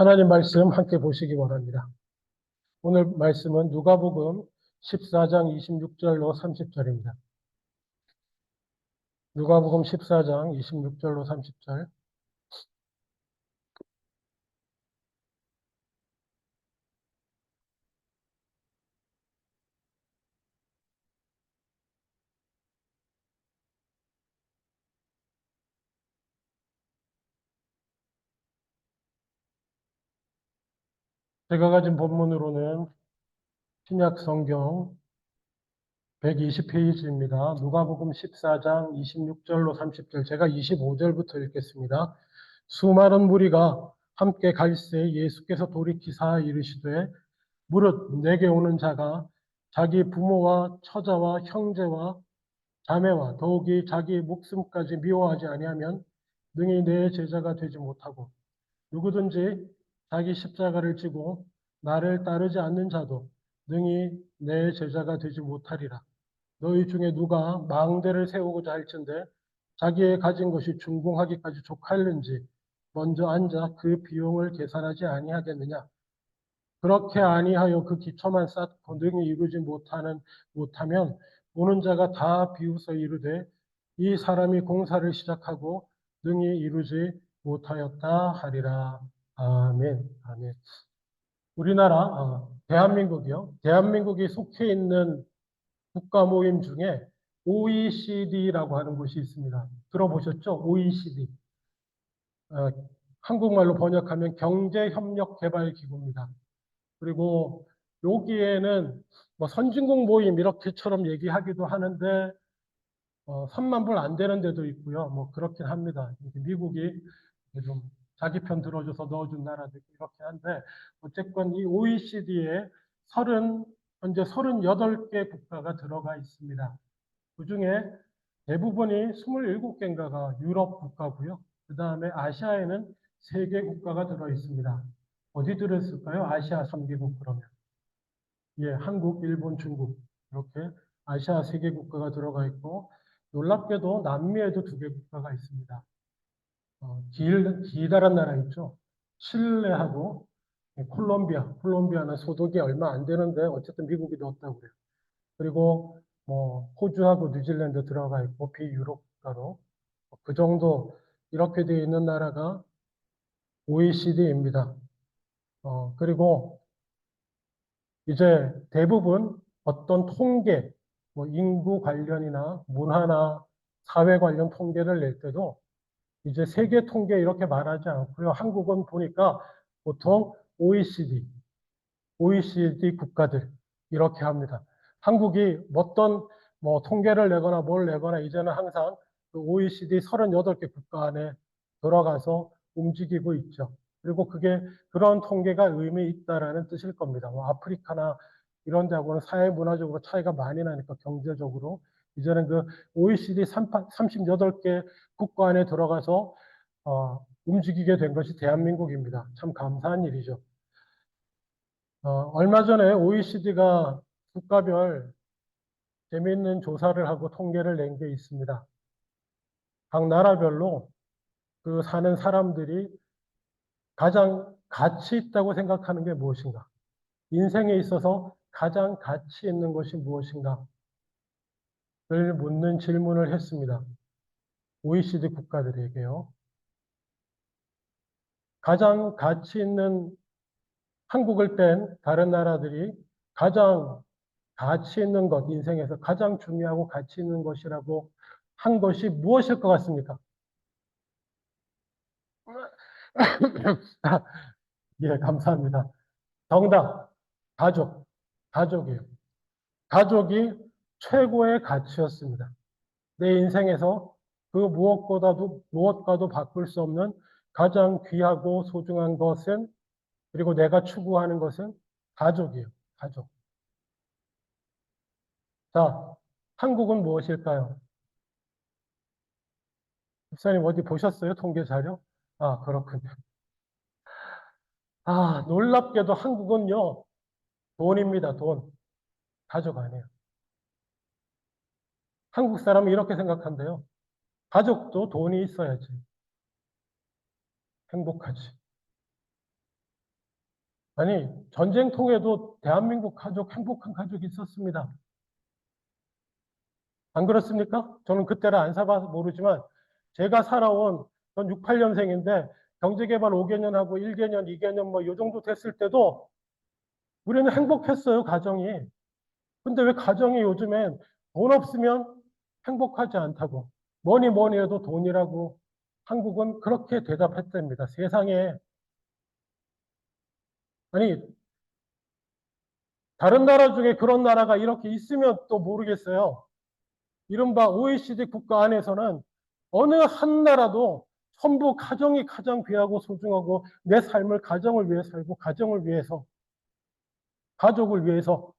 하나님 말씀 함께 보시기 바랍니다. 오늘 말씀은 누가복음 14장 26절로 30절입니다. 누가복음 14장 26절로 30절. 제가 가진 본문으로는 신약 성경 120페이지입니다. 누가복음 14장 26절로 30절. 제가 25절부터 읽겠습니다. 수많은 무리가 함께 갈새 예수께서 돌이키사 이르시되 무릇 내게 오는 자가 자기 부모와 처자와 형제와 자매와 더욱이 자기 목숨까지 미워하지 아니하면 능히 내 제자가 되지 못하고, 누구든지 자기 십자가를 지고 나를 따르지 않는 자도 능히 내 제자가 되지 못하리라. 너희 중에 누가 망대를 세우고자 할진대 자기의 가진 것이 중궁하기까지 족할는지 먼저 앉아 그 비용을 계산하지 아니하겠느냐. 그렇게 아니하여 그 기초만 쌓고 능히 이루지 못하면 오는 자가 다 비웃어 이르되 이 사람이 공사를 시작하고 능히 이루지 못하였다 하리라. 아멘. 아멘. 우리나라 대한민국이요. 대한민국이 속해 있는 국가 모임 중에 OECD라고 하는 곳이 있습니다. 들어보셨죠? OECD. 어, 한국말로 번역하면 경제협력개발기구입니다. 그리고 여기에는 뭐 선진국 모임 이렇게처럼 얘기하기도 하는데 3만 불 안 되는 데도 있고요. 뭐 그렇긴 합니다. 미국이 좀 자기 편 들어줘서 넣어준 나라도 있고 이렇긴 한데 어쨌건 이 OECD에 현재 38개 국가가 들어가 있습니다. 그중에 대부분이 27개인가가 유럽 국가고요. 그 다음에 아시아에는 3개 국가가 들어 있습니다. 어디 들어있을까요? 아시아 3개국 그러면. 예, 한국, 일본, 중국 이렇게 아시아 3개 국가가 들어가 있고 놀랍게도 남미에도 2개 국가가 있습니다. 기다란 나라 있죠. 칠레하고 콜롬비아는 소득이 얼마 안 되는데 어쨌든 미국이 넣었다고 그래요. 그리고 뭐 호주하고 뉴질랜드 들어가 있고 비유럽 국가로 그 정도 이렇게 되어 있는 나라가 OECD입니다. 그리고 이제 대부분 어떤 통계, 뭐 인구 관련이나 문화나 사회 관련 통계를 낼 때도 이제 세계 통계 이렇게 말하지 않고요. 한국은 보니까 보통 OECD 국가들 이렇게 합니다. 한국이 어떤 뭐 통계를 내거나 뭘 내거나 이제는 항상 그 OECD 38개 국가 안에 들어가서 움직이고 있죠. 그리고 그게 그런 통계가 의미 있다라는 뜻일 겁니다. 뭐 아프리카나 이런 데하고는 사회 문화적으로 차이가 많이 나니까 경제적으로 이제는 그 OECD 38개 국가 안에 들어가서 움직이게 된 것이 대한민국입니다. 참 감사한 일이죠. 얼마 전에 OECD가 국가별 재미있는 조사를 하고 통계를 낸 게 있습니다. 각 나라별로 그 사는 사람들이 가장 가치 있다고 생각하는 게 무엇인가? 인생에 있어서 가장 가치 있는 것이 무엇인가? 를 묻는 질문을 했습니다. OECD 국가들에게요. 가장 가치 있는 한국을 뺀 다른 나라들이 가장 가치 있는 것, 인생에서 가장 중요하고 가치 있는 것이라고 한 것이 무엇일 것 같습니까? 예, 감사합니다. 정답, 가족. 가족이에요. 가족이 최고의 가치였습니다. 내 인생에서 그 무엇과도 바꿀 수 없는 가장 귀하고 소중한 것은, 그리고 내가 추구하는 것은 가족이에요. 가족. 자, 한국은 무엇일까요? 집사님 어디 보셨어요? 통계 자료? 아, 그렇군요. 놀랍게도 한국은요, 돈입니다, 돈. 가족 아니에요. 한국 사람은 이렇게 생각한대요. 가족도 돈이 있어야지 행복하지. 아니, 전쟁통에도 대한민국 가족, 행복한 가족이 있었습니다. 안 그렇습니까? 저는 그때를 안 살아봐서 모르지만 제가 살아온 전 68년생인데 경제개발 5개년하고 1개년, 2개년 뭐 요 정도 됐을 때도 우리는 행복했어요, 가정이. 근데 왜 가정이 요즘엔 돈 없으면 행복하지 않다고. 뭐니 뭐니 해도 돈이라고 한국은 그렇게 대답했답니다. 세상에. 아니, 다른 나라 중에 그런 나라가 이렇게 있으면 또 모르겠어요. 이른바 OECD 국가 안에서는 어느 한 나라도 전부 가정이 가장 귀하고 소중하고 내 삶을 가정을 위해 살고 가정을 위해서 가족을 위해서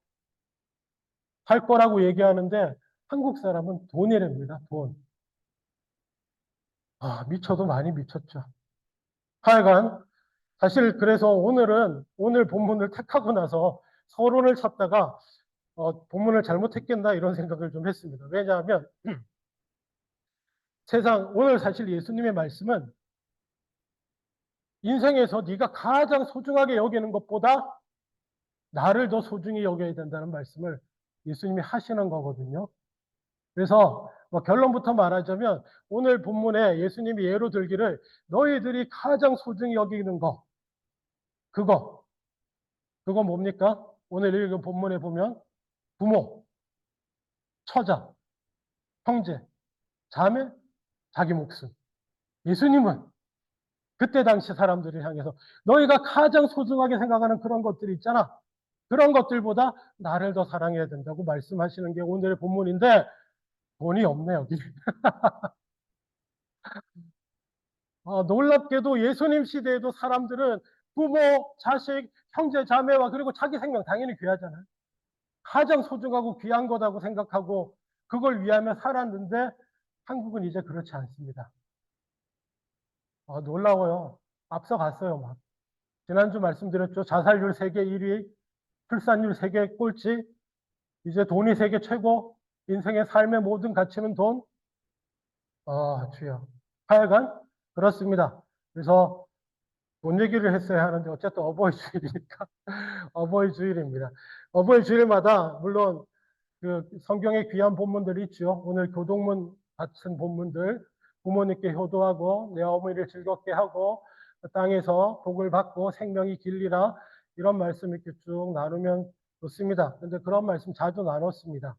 할 거라고 얘기하는데 한국 사람은 돈이랍니다. 돈. 아, 미쳐도 많이 미쳤죠. 하여간 사실 그래서 오늘은 오늘 본문을 택하고 나서 서론을 찾다가 본문을 잘못했겠나 이런 생각을 좀 했습니다. 왜냐하면 세상 오늘 사실 예수님의 말씀은 인생에서 네가 가장 소중하게 여기는 것보다 나를 더 소중히 여겨야 된다는 말씀을 예수님이 하시는 거거든요. 그래서 뭐 결론부터 말하자면 오늘 본문에 예수님이 예로 들기를 너희들이 가장 소중히 여기는 거 그거 뭡니까? 오늘 읽은 본문에 보면 부모, 처자, 형제, 자매, 자기 목숨. 예수님은 그때 당시 사람들을 향해서 너희가 가장 소중하게 생각하는 그런 것들이 있잖아. 그런 것들보다 나를 더 사랑해야 된다고 말씀하시는 게 오늘의 본문인데 돈이 없네 여기. 놀랍게도 예수님 시대에도 사람들은 부모, 자식, 형제, 자매와 그리고 자기 생명 당연히 귀하잖아요. 가장 소중하고 귀한 거다고 생각하고 그걸 위하며 살았는데 한국은 이제 그렇지 않습니다. 놀라워요. 앞서갔어요, 막. 지난주 말씀드렸죠. 자살률 세계 1위, 출산율 세계 꼴찌, 이제 돈이 세계 최고, 인생의 삶의 모든 가치는 돈. 주여. 하여간 그렇습니다. 그래서 돈 얘기를 했어야 하는데 어쨌든 어버이 주일이니까 어버이 주일입니다. 어버이 주일마다 물론 그 성경의 귀한 본문들이 있죠. 오늘 교동문 같은 본문들 부모님께 효도하고 내 어머니를 즐겁게 하고 땅에서 복을 받고 생명이 길리라 이런 말씀 이렇게 쭉 나누면 좋습니다. 근데 그런 말씀 자주 나눴습니다.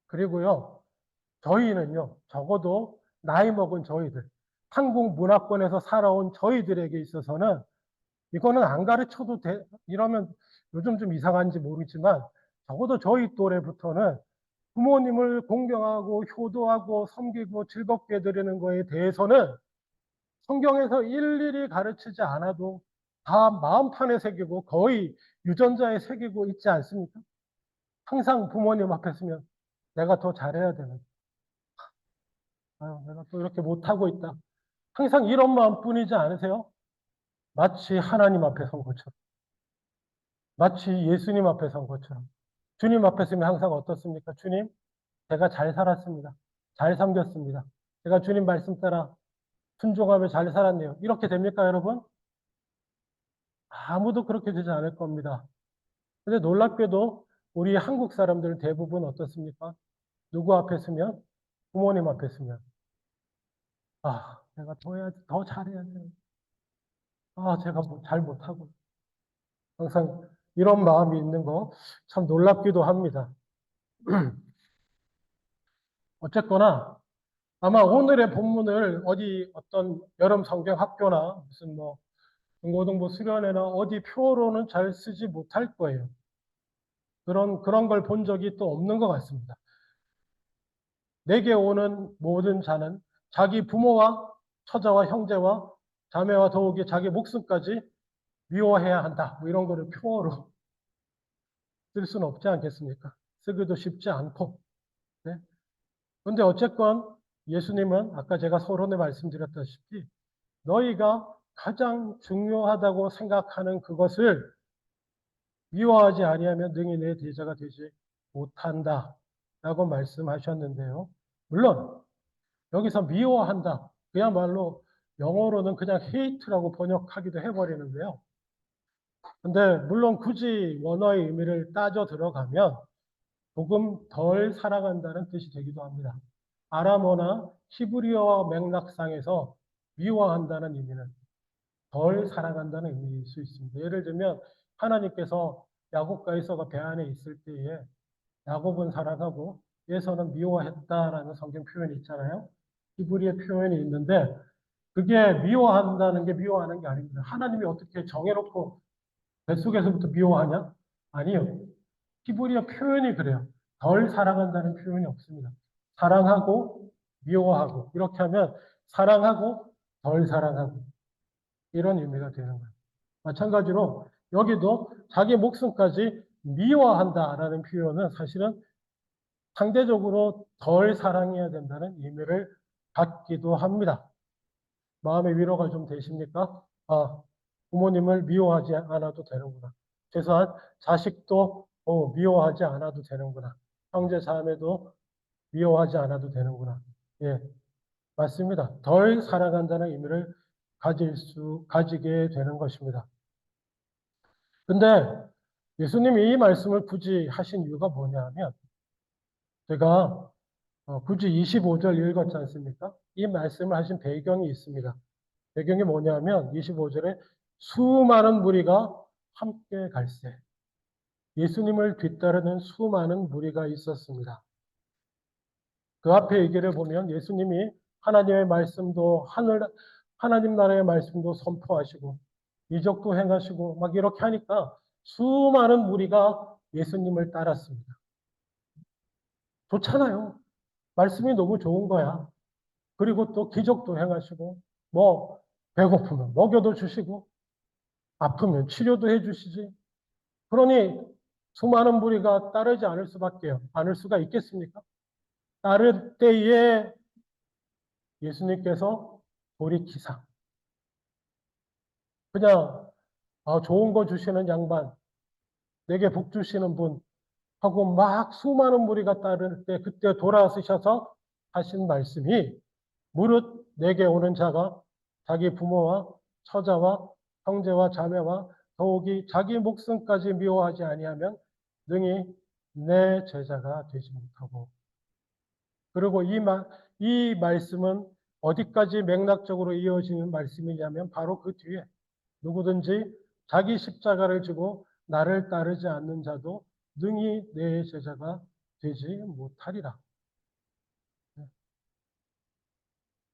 그리고요 저희는요 적어도 나이 먹은 저희들 한국 문화권에서 살아온 저희들에게 있어서는 이거는 안 가르쳐도 돼 이러면 요즘 좀 이상한지 모르지만 적어도 저희 또래부터는 부모님을 공경하고 효도하고 섬기고 즐겁게 해드리는 거에 대해서는 성경에서 일일이 가르치지 않아도 다 마음판에 새기고 거의 유전자에 새기고 있지 않습니까? 항상 부모님 앞에 서면 내가 더 잘해야 되는, 아유, 내가 또 이렇게 못하고 있다. 항상 이런 마음뿐이지 않으세요? 마치 하나님 앞에 선 것처럼, 마치 예수님 앞에 선 것처럼. 주님 앞에 서면 항상 어떻습니까? 주님, 제가 잘 살았습니다. 잘 섬겼습니다. 제가 주님 말씀 따라 순종하며 잘 살았네요. 이렇게 됩니까, 여러분? 아무도 그렇게 되지 않을 겁니다. 근데 놀랍게도 우리 한국 사람들 대부분 어떻습니까? 누구 앞에 서면? 부모님 앞에 서면. 내가 더 해야지, 더 잘해야 돼. 제가 잘 못하고. 항상 이런 마음이 있는 거 참 놀랍기도 합니다. 어쨌거나 아마 오늘의 본문을 어디 어떤 여름 성경 학교나 무슨 뭐 중고등부 수련회나 어디 표로는 잘 쓰지 못할 거예요. 그런 걸 본 적이 또 없는 것 같습니다. 내게 오는 모든 자는 자기 부모와 처자와 형제와 자매와 더욱이 자기 목숨까지 미워해야 한다. 뭐 이런 거를 표어로 쓸 수는 없지 않겠습니까? 쓰기도 쉽지 않고. 네? 그런데 어쨌건 예수님은 아까 제가 서론에 말씀드렸다시피 너희가 가장 중요하다고 생각하는 그것을 미워하지 아니하면 능히 내 제자가 되지 못한다. 라고 말씀하셨는데요. 물론 여기서 미워한다. 그야말로 영어로는 그냥 hate라고 번역하기도 해버리는데요. 근데 물론 굳이 원어의 의미를 따져 들어가면 조금 덜 사랑한다는 뜻이 되기도 합니다. 아람어나 히브리어 맥락상에서 미워한다는 의미는 덜 사랑한다는 의미일 수 있습니다. 예를 들면 하나님께서 야곱과 에서가 배 안에 있을 때에 야곱은 사랑하고 에서는 미워했다라는 성경 표현이 있잖아요. 히브리어 표현이 있는데 그게 미워한다는 게 미워하는 게 아닙니다. 하나님이 어떻게 정해놓고 뱃속에서부터 미워하냐? 아니요. 히브리어 표현이 그래요. 덜 사랑한다는 표현이 없습니다. 사랑하고 미워하고 이렇게 하면 사랑하고 덜 사랑하고 이런 의미가 되는 거예요. 마찬가지로 여기도 자기 목숨까지 미워한다라는 표현은 사실은 상대적으로 덜 사랑해야 된다는 의미를 갖기도 합니다. 마음의 위로가 좀 되십니까? 아, 부모님을 미워하지 않아도 되는구나. 최소한 자식도 미워하지 않아도 되는구나. 형제 자매도 미워하지 않아도 되는구나. 예, 맞습니다. 덜 사랑한다는 의미를 가지게 되는 것입니다. 근데 예수님이 이 말씀을 굳이 하신 이유가 뭐냐면 제가 굳이 25절 읽었지 않습니까? 이 말씀을 하신 배경이 있습니다. 배경이 뭐냐면 25절에 수많은 무리가 함께 갈새. 예수님을 뒤따르는 수많은 무리가 있었습니다. 그 앞에 얘기를 보면 예수님이 하나님의 말씀도 하나님 나라의 말씀도 선포하시고 이적도 행하시고 막 이렇게 하니까 수많은 무리가 예수님을 따랐습니다. 좋잖아요. 말씀이 너무 좋은 거야. 그리고 또 기적도 행하시고 뭐 배고프면 먹여도 주시고 아프면 치료도 해주시지. 그러니 수많은 무리가 따르지 않을 수가 있겠습니까? 따를 때에 예수님께서 돌이키사 그냥 좋은 거 주시는 양반, 내게 복 주시는 분 하고 막 수많은 무리가 따를 때 그때 돌아서셔서 하신 말씀이 무릇 내게 오는 자가 자기 부모와 처자와 형제와 자매와 더욱이 자기 목숨까지 미워하지 아니하면 능히 내 제자가 되지 못하고. 그리고 이 말씀은 어디까지 맥락적으로 이어지는 말씀이냐면 바로 그 뒤에 누구든지 자기 십자가를 지고 나를 따르지 않는 자도 능히 내 제자가 되지 못하리라.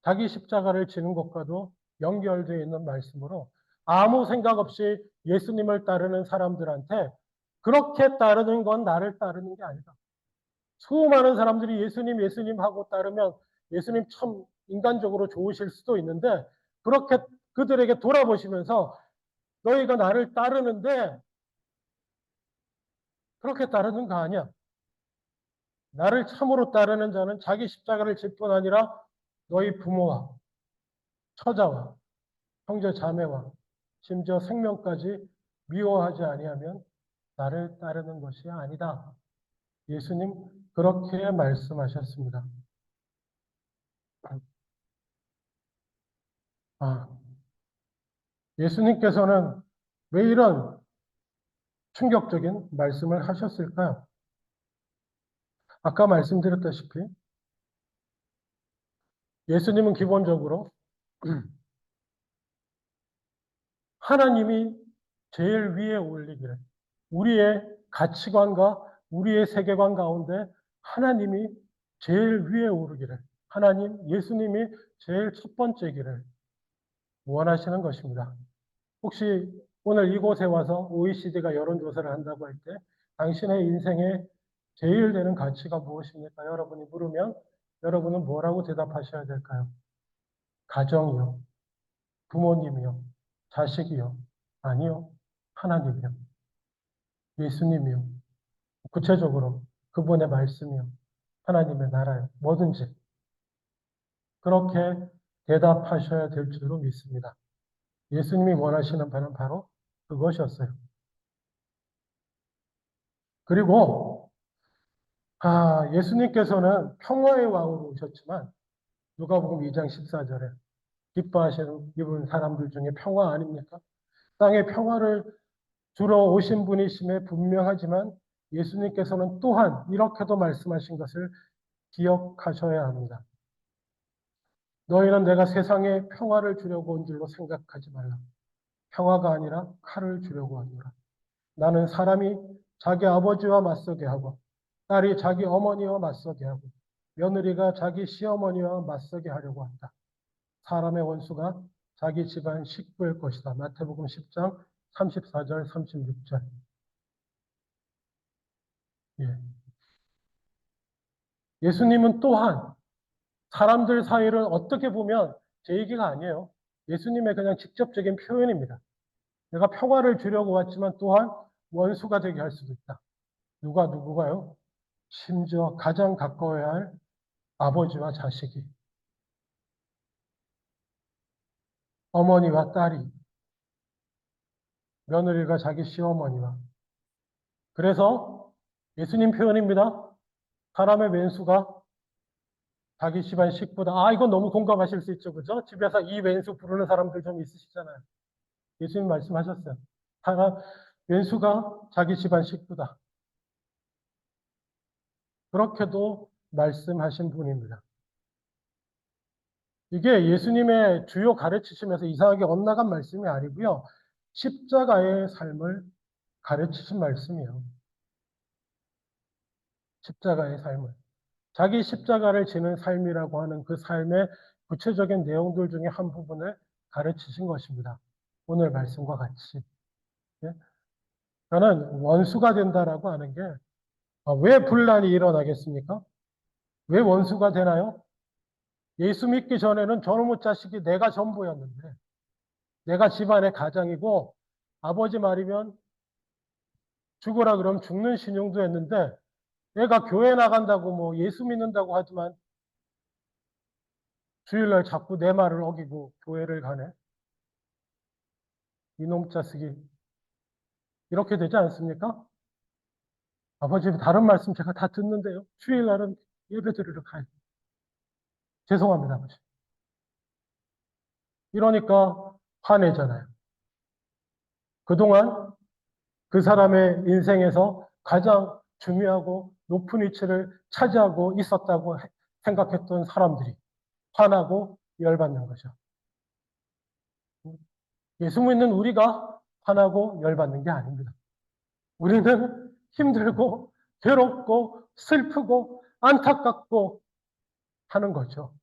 자기 십자가를 지는 것과도 연결되어 있는 말씀으로 아무 생각 없이 예수님을 따르는 사람들한테 그렇게 따르는 건 나를 따르는 게 아니다. 수많은 사람들이 예수님, 예수님 하고 따르면 예수님 참 인간적으로 좋으실 수도 있는데 그렇게 그들에게 돌아보시면서 너희가 나를 따르는데 그렇게 따르는 거 아니야. 나를 참으로 따르는 자는 자기 십자가를 질 뿐 아니라 너희 부모와 처자와 형제 자매와 심지어 생명까지 미워하지 아니하면 나를 따르는 것이 아니다. 예수님 그렇게 말씀하셨습니다. 아, 예수님께서는 왜 이런 충격적인 말씀을 하셨을까요? 아까 말씀드렸다시피 예수님은 기본적으로 하나님이 제일 위에 올리기를 우리의 가치관과 우리의 세계관 가운데 하나님이 제일 위에 오르기를 예수님이 제일 첫 번째기를 원하시는 것입니다. 혹시 오늘 이곳에 와서 OECD가 여론조사를 한다고 할 때 당신의 인생에 제일 되는 가치가 무엇입니까? 여러분이 물으면 여러분은 뭐라고 대답하셔야 될까요? 가정이요, 부모님이요, 자식이요, 아니요, 하나님이요, 예수님이요, 구체적으로 그분의 말씀이요, 하나님의 나라요, 뭐든지 그렇게 대답하셔야 될 줄로 믿습니다. 예수님이 원하시는 바는 바로 그것이었어요. 그리고 예수님께서는 평화의 왕으로 오셨지만 누가복음 2장 14절에 기뻐하시는 입은 사람들 중에 평화 아닙니까? 땅의 평화를 주러 오신 분이심에 분명하지만 예수님께서는 또한 이렇게도 말씀하신 것을 기억하셔야 합니다. 너희는 내가 세상에 평화를 주려고 온 줄로 생각하지 말라. 평화가 아니라 칼을 주려고 하노라. 나는 사람이 자기 아버지와 맞서게 하고 딸이 자기 어머니와 맞서게 하고 며느리가 자기 시어머니와 맞서게 하려고 한다. 사람의 원수가 자기 집안 식구일 것이다. 마태복음 10장 34절 36절. 예. 예수님은 또한 사람들 사이를 어떻게 보면 제 얘기가 아니에요. 예수님의 그냥 직접적인 표현입니다. 내가 평화를 주려고 왔지만 또한 원수가 되게 할 수도 있다. 누가요? 심지어 가장 가까워야 할 아버지와 자식이, 어머니와 딸이, 며느리가 자기 시어머니와. 그래서 예수님 표현입니다. 사람의 왼수가 자기 집안 식구다. 아, 이건 너무 공감하실 수 있죠. 그죠? 집에서 이 왼수 부르는 사람들 좀 있으시잖아요. 예수님 말씀하셨어요. 사람, 왼수가 자기 집안 식구다. 그렇게도 말씀하신 분입니다. 이게 예수님의 주요 가르치심에서 이상하게 엇나간 말씀이 아니고요. 십자가의 삶을 가르치신 말씀이에요. 십자가의 삶을. 자기 십자가를 지는 삶이라고 하는 그 삶의 구체적인 내용들 중에 한 부분을 가르치신 것입니다. 오늘 말씀과 같이. 예? 저는 원수가 된다라고 하는 게 왜 분란이 일어나겠습니까? 왜 원수가 되나요? 예수 믿기 전에는 저놈의 자식이 내가 전부였는데 내가 집안의 가장이고 아버지 말이면 죽으라 그러면 죽는 신용도 했는데 얘가 교회 나간다고 뭐 예수 믿는다고 하지만 주일날 자꾸 내 말을 어기고 교회를 가네. 이놈 자식이 이렇게 되지 않습니까? 아버지 다른 말씀 제가 다 듣는데요. 주일날은 예배 드리러 가요. 죄송합니다, 아버지. 이러니까 화내잖아요. 그동안 그 사람의 인생에서 가장 중요하고 높은 위치를 차지하고 있었다고 생각했던 사람들이 화나고 열받는 거죠. 예수 믿는 우리가 화나고 열받는 게 아닙니다. 우리는 힘들고 괴롭고 슬프고 안타깝고 하는 거죠.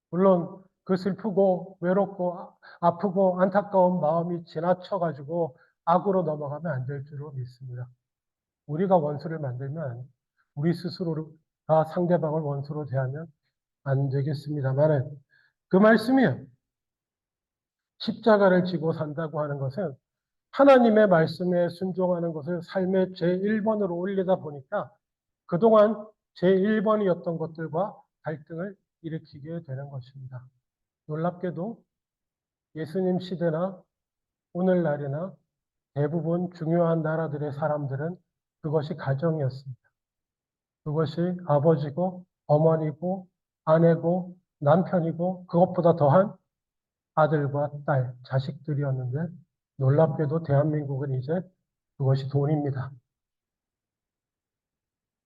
물론 그 슬프고 외롭고 아프고 안타까운 마음이 지나쳐가지고 악으로 넘어가면 안 될 줄로 믿습니다. 우리가 원수를 만들면 우리 스스로가 상대방을 원수로 대하면 안 되겠습니다만은 그 말씀이에요. 십자가를 지고 산다고 하는 것은 하나님의 말씀에 순종하는 것을 삶의 제1번으로 올리다 보니까 그동안 제1번이었던 것들과 갈등을 일으키게 되는 것입니다. 놀랍게도 예수님 시대나 오늘날이나 대부분 중요한 나라들의 사람들은 그것이 가정이었습니다. 그것이 아버지고 어머니고 아내고 남편이고 그것보다 더한 아들과 딸, 자식들이었는데 놀랍게도 대한민국은 이제 그것이 돈입니다.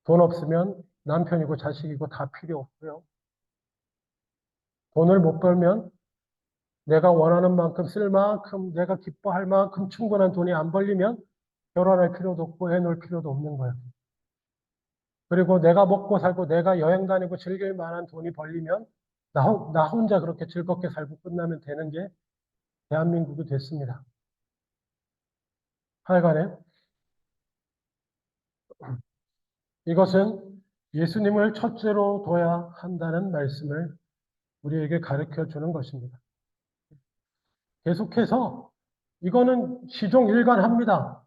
돈 없으면 남편이고 자식이고 다 필요 없고요. 돈을 못 벌면 내가 원하는 만큼 쓸 만큼 내가 기뻐할 만큼 충분한 돈이 안 벌리면 결혼할 필요도 없고 애 놓을 필요도 없는 거예요. 그리고 내가 먹고 살고 내가 여행 다니고 즐길 만한 돈이 벌리면 나 혼자 그렇게 즐겁게 살고 끝나면 되는 게 대한민국이 됐습니다. 하여간에 이것은 예수님을 첫째로 둬야 한다는 말씀을 우리에게 가르쳐 주는 것입니다. 계속해서 이거는 시종일관합니다.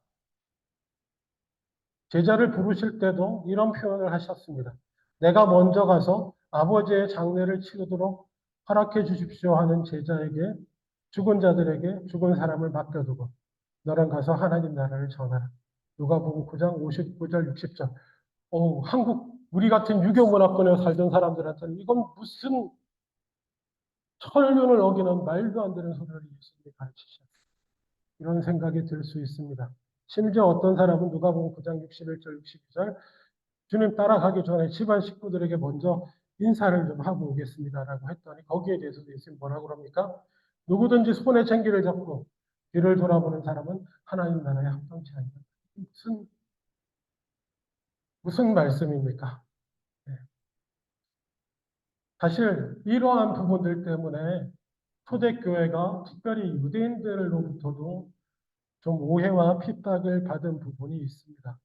제자를 부르실 때도 이런 표현을 하셨습니다. 내가 먼저 가서 아버지의 장례를 치르도록 허락해 주십시오 하는 제자에게 죽은 자들에게 죽은 사람을 맡겨두고 너는 가서 하나님 나라를 전하라. 누가복음 9장 59절 60절. 한국 우리 같은 유교 문화권에 살던 사람들한테는 이건 무슨 천륜을 어기는 말도 안 되는 소리를 예수님이 가르치셨어요. 이런 생각이 들 수 있습니다. 심지어 어떤 사람은 누가복음 9장 61절 62절 주님 따라가기 전에 집안 식구들에게 먼저 인사를 좀 하고 오겠습니다라고 했더니 거기에 대해서도 예수님 뭐라고 그럽니까? 누구든지 손에 쟁기를 잡고 뒤를 돌아보는 사람은 하나님 나라에 합당치 아니다. 무슨 말씀입니까? 네. 사실 이러한 부분들 때문에 초대교회가 특별히 유대인들로부터도 좀 오해와 핍박을 받은 부분이 있습니다.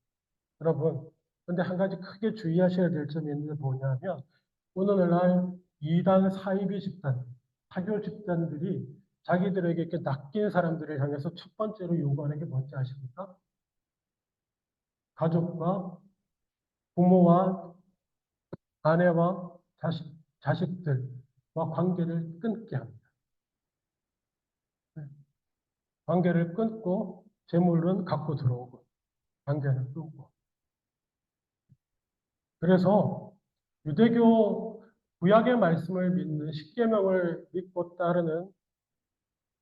여러분, 근데 한 가지 크게 주의하셔야 될 점이 있는데 뭐냐면 오늘날 이단 사이비 집단, 사교 집단들이 자기들에게 이렇게 낚인 사람들을 향해서 첫 번째로 요구하는 게 뭔지 아십니까? 가족과 부모와 아내와 자식들과 관계를 끊게 합니다. 관계를 끊고 재물은 갖고 들어오고 관계는 끊고. 그래서 유대교 구약의 말씀을 믿는 십계명을 믿고 따르는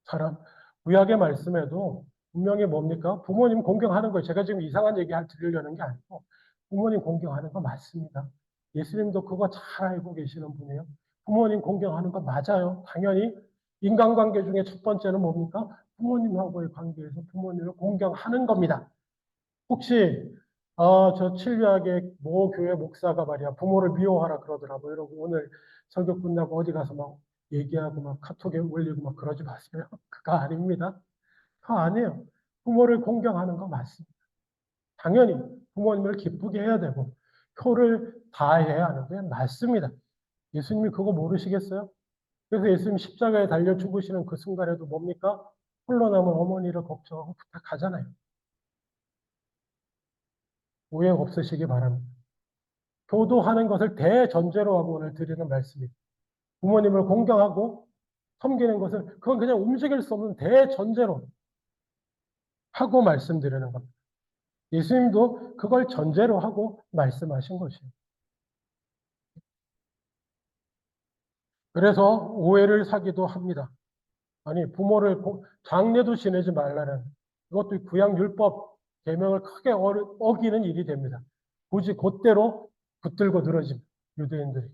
사람, 구약의 말씀에도 분명히 뭡니까? 부모님 공경하는 거예요. 제가 지금 이상한 얘기 드리려는 게 아니고 부모님 공경하는 거 맞습니다. 예수님도 그거 잘 알고 계시는 분이에요. 부모님 공경하는 거 맞아요. 당연히 인간관계 중에 첫 번째는 뭡니까? 부모님하고의 관계에서 부모님을 공경하는 겁니다. 혹시 저 칠류학의 모 교회 목사가 말이야 부모를 미워하라 그러더라고 이러고 오늘 설교 끝나고 어디 가서 막 얘기하고 막 카톡에 올리고 막 그러지 마세요. 그거 아닙니다. 그거 아니에요. 부모를 공경하는 거 맞습니다. 당연히 부모님을 기쁘게 해야 되고 효를 다해야 하는 게 맞습니다. 예수님이 그거 모르시겠어요? 그래서 예수님 십자가에 달려 죽으시는 그 순간에도 뭡니까? 홀로 남은 어머니를 걱정하고 부탁하잖아요. 오해 없으시기 바랍니다. 교도하는 것을 대전제로 하고 오늘 드리는 말씀입니다. 부모님을 공경하고 섬기는 것을 그건 그냥 움직일 수 없는 대전제로 하고 말씀드리는 겁니다. 예수님도 그걸 전제로 하고 말씀하신 것이에요. 그래서 오해를 사기도 합니다. 아니 부모를 장례도 지내지 말라는 이것도 구약 율법 계명을 크게 어기는 일이 됩니다. 굳이 그대로 붙들고 늘어집니다. 유대인들이.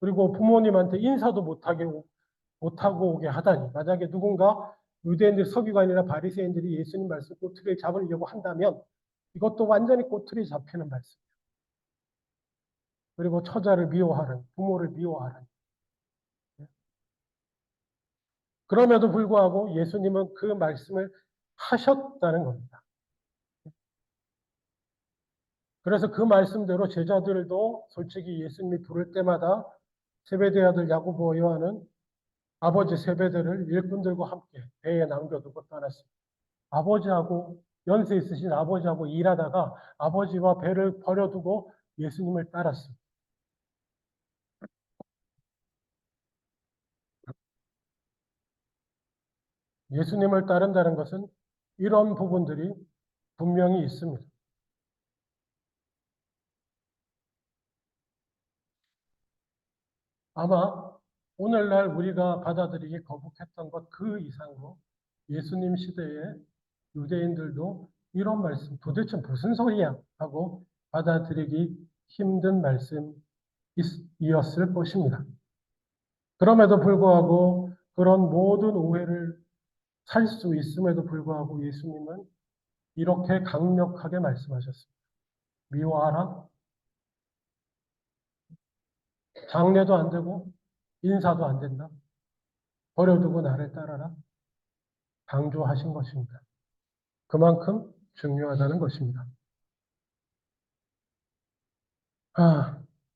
그리고 부모님한테 인사도 못하고 오게 하다니. 만약에 누군가 유대인들 서기관이나 바리새인들이 예수님 말씀 꼬투리를 잡으려고 한다면 이것도 완전히 꼬투리 잡히는 말씀. 그리고 처자를 미워하는, 부모를 미워하는. 그럼에도 불구하고 예수님은 그 말씀을 하셨다는 겁니다. 그래서 그 말씀대로 제자들도 솔직히 예수님이 부를 때마다 세베대 아들 야고보와 요한은 아버지 세베대를 일꾼들과 함께 배에 남겨두고 떠났습니다. 아버지하고 연세 있으신 아버지하고 일하다가 아버지와 배를 버려두고 예수님을 따랐습니다. 예수님을 따른다는 것은 이런 부분들이 분명히 있습니다. 아마 오늘날 우리가 받아들이기 거북했던 것 그 이상으로 예수님 시대의 유대인들도 이런 말씀 도대체 무슨 소리야 하고 받아들이기 힘든 말씀이었을 것입니다. 그럼에도 불구하고 그런 모든 오해를 살 수 있음에도 불구하고 예수님은 이렇게 강력하게 말씀하셨습니다. 미워하라. 장례도 안 되고 인사도 안 된다. 버려두고 나를 따라라. 강조하신 것입니다. 그만큼 중요하다는 것입니다.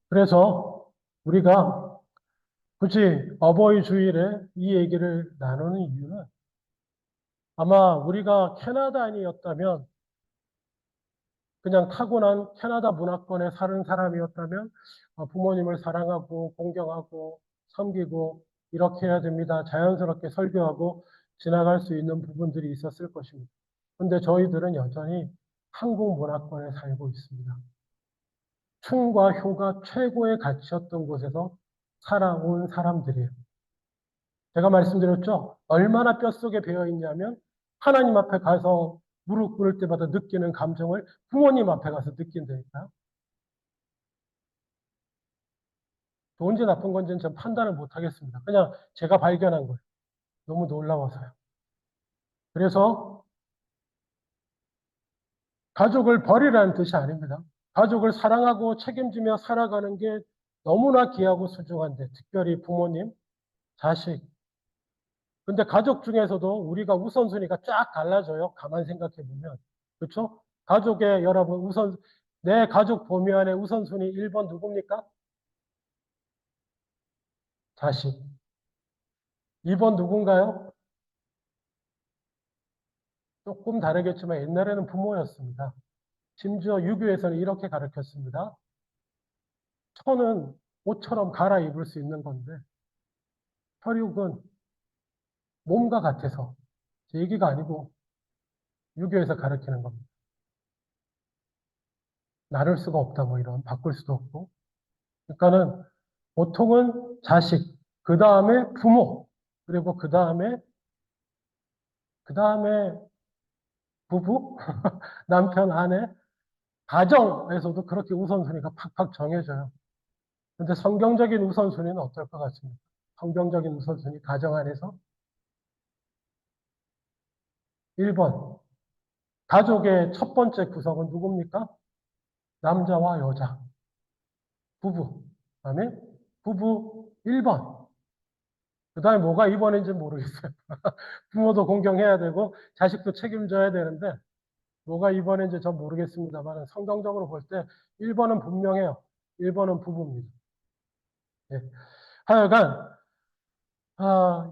그래서 우리가 굳이 어버이 주일에 이 얘기를 나누는 이유는 아마 우리가 캐나다인이었다면 그냥 타고난 캐나다 문화권에 사는 사람이었다면 부모님을 사랑하고 공경하고 섬기고 이렇게 해야 됩니다. 자연스럽게 설교하고 지나갈 수 있는 부분들이 있었을 것입니다. 그런데 저희들은 여전히 한국 문화권에 살고 있습니다. 충과 효가 최고의 가치였던 곳에서 살아온 사람들이에요. 제가 말씀드렸죠? 얼마나 뼛속에 배어 있냐면 하나님 앞에 가서 무릎 꿇을 때마다 느끼는 감정을 부모님 앞에 가서 느낀다니까요. 좋은지 나쁜 건지는 전 판단을 못 하겠습니다. 그냥 제가 발견한 거예요. 너무 놀라워서요. 그래서 가족을 버리라는 뜻이 아닙니다. 가족을 사랑하고 책임지며 살아가는 게 너무나 귀하고 소중한데, 특별히 부모님, 자식. 근데 가족 중에서도 우리가 우선순위가 쫙 갈라져요. 가만 생각해 보면. 그렇죠? 가족의 여러분 내 가족 범위 안에 우선순위 1번 누굽니까? 자식. 2번 누군가요? 조금 다르겠지만 옛날에는 부모였습니다. 심지어 유교에서는 이렇게 가르쳤습니다. 천은 옷처럼 갈아입을 수 있는 건데 혈육은 몸과 같아서 제 얘기가 아니고 유교에서 가르치는 겁니다. 나눌 수가 없다 뭐 이런 바꿀 수도 없고 그러니까는 보통은 자식 그 다음에 부모 그리고 그 다음에 부부 남편 아내 가정에서도 그렇게 우선순위가 팍팍 정해져요. 근데 성경적인 우선순위는 어떨 것 같습니까? 성경적인 우선순위 가정 안에서 1번 가족의 첫 번째 구성은 누굽니까? 남자와 여자 부부 그다음에 부부 1번 그 다음에 뭐가 2번인지 모르겠어요. 부모도 공경해야 되고 자식도 책임져야 되는데 뭐가 2번인지 전 모르겠습니다만 성경적으로 볼 때 1번은 분명해요. 1번은 부부입니다. 예. 하여간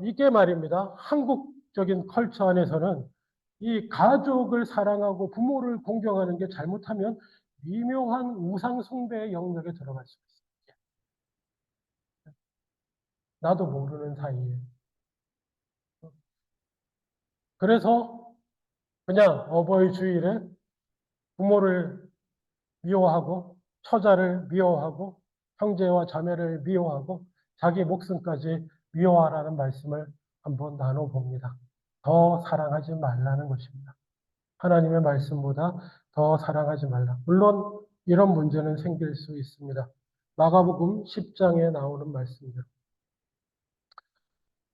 이게 말입니다. 한국적인 컬처 안에서는 이 가족을 사랑하고 부모를 공경하는 게 잘못하면 미묘한 우상 숭배의 영역에 들어갈 수 있어요. 나도 모르는 사이에. 그래서 그냥 어버이 주일에 부모를 미워하고 처자를 미워하고 형제와 자매를 미워하고 자기 목숨까지 미워하라는 말씀을 한번 나눠봅니다. 더 사랑하지 말라는 것입니다. 하나님의 말씀보다 더 사랑하지 말라. 물론 이런 문제는 생길 수 있습니다. 마가복음 10장에 나오는 말씀입니다.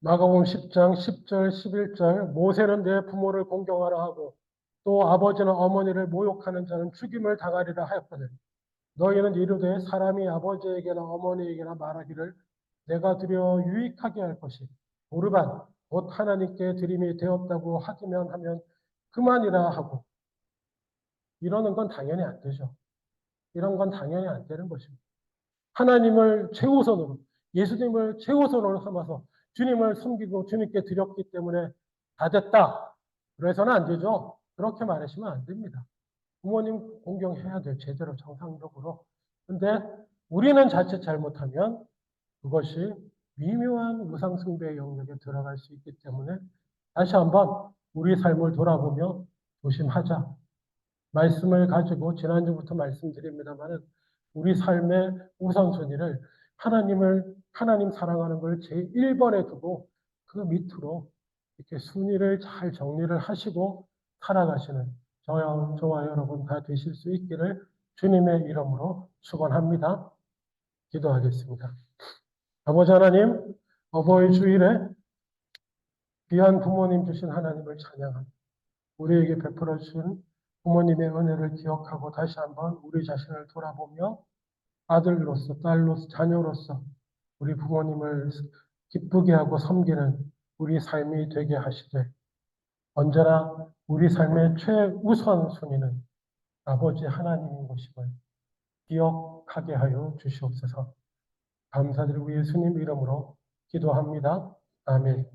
마가복음 10장 10절 11절 모세는 내 부모를 공경하라 하고 또 아버지나 어머니를 모욕하는 자는 죽임을 당하리라 하였거든. 너희는 이르되 사람이 아버지에게나 어머니에게나 말하기를 내가 드려 유익하게 할 것이 오르반 곧 하나님께 드림이 되었다고 하기만 하면 그만이라 하고 이러는 건 당연히 안 되죠. 이런 건 당연히 안 되는 것입니다. 하나님을 최우선으로 예수님을 최우선으로 삼아서 주님을 섬기고 주님께 드렸기 때문에 다 됐다. 그래서는 안 되죠. 그렇게 말하시면 안 됩니다. 부모님 공경해야 돼요. 제대로 정상적으로. 근데 우리는 자칫 잘못하면 그것이 미묘한 우상숭배의 영역에 들어갈 수 있기 때문에 다시 한번 우리 삶을 돌아보며 조심하자. 말씀을 가지고 지난주부터 말씀드립니다만은 우리 삶의 우선순위를 하나님 사랑하는 걸 제1번에 두고 그 밑으로 이렇게 순위를 잘 정리를 하시고 살아가시는 저와 여러분 다 되실 수 있기를 주님의 이름으로 축원합니다. 기도하겠습니다. 아버지 하나님, 어버이 주일에 귀한 부모님 주신 하나님을 찬양합니다. 우리에게 베풀어 주신 부모님의 은혜를 기억하고 다시 한번 우리 자신을 돌아보며 아들로서, 딸로서, 자녀로서 우리 부모님을 기쁘게 하고 섬기는 우리 삶이 되게 하시되 언제나 우리 삶의 최우선 순위는 아버지 하나님인 것임을 기억하게 하여 주시옵소서. 감사드리고 예수님 이름으로 기도합니다. 아멘.